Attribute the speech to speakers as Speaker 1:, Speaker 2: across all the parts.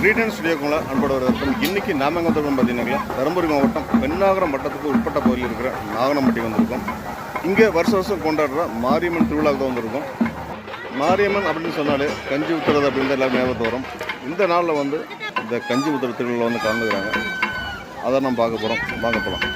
Speaker 1: கிரீடன் ஸ்டுடியோக்குள்ள அன்போட இருக்கும். இன்னைக்கு நாம எங்கே வந்திருக்கோம் பார்த்தீங்கன்னா தருமபுரி மாவட்டம் பெண்ணாகரம் வட்டத்துக்கு உட்பட்ட பகுதியில் இருக்கிற நாகனம்பட்டி வந்திருக்கோம். இங்கே வருஷம் கொண்டாடுற மாரியம்மன் திருவிழாவுக்கு தான் வந்திருக்கோம். மாரியம்மன் அப்படின்னு சொன்னாலே கஞ்சி ஊற்றுறது அப்படின்னு தான் எல்லாரும் ஞாபகத்து வரும். இந்த நாளில் வந்து இந்த கஞ்சி ஊற்றுற திருவிழா வந்து கலந்துக்கிறாங்க. அதை நம்ம பார்க்க போகிறோம். வாங்க போகலாம்.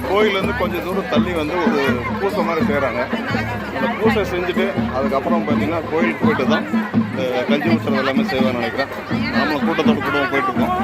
Speaker 1: கோயிலேருந்து கொஞ்சம் தூரம் தள்ளி வந்து ஒரு பூசை மாதிரி செய்கிறாங்க. அந்த பூசை செஞ்சுட்டு அதுக்கப்புறம் பார்த்தீங்கன்னா கோயிலுக்கு போயிட்டு தான் இந்த கஞ்சி ஊற்றுறது எல்லாமே செய்வான்னு நினைக்கிறேன். நம்மளும் கூட்டத்தோடு கூட்டமாக போயிட்டுருக்கோம்.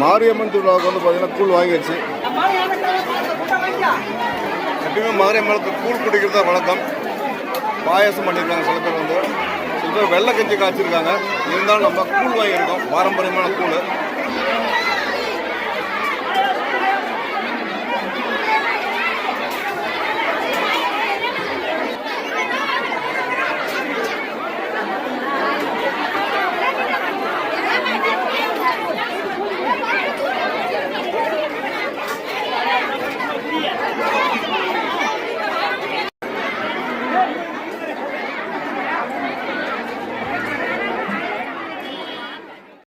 Speaker 1: மாரியம்மன் திருவிழாவுக்கு வந்து பார்த்தீங்கன்னா கூழ் வாங்கிடுச்சு. எப்பயுமே மாரியம்மனுக்கு கூழ் குடிக்கிறது வழக்கம். பாயசம் பண்ணியிருக்காங்க. சில பேர் வந்து வெள்ளை கஞ்சி காய்ச்சிருக்காங்க. இருந்தாலும் நம்ம கூழ் வாங்கியிருக்கோம். பாரம்பரியமான கூழ்.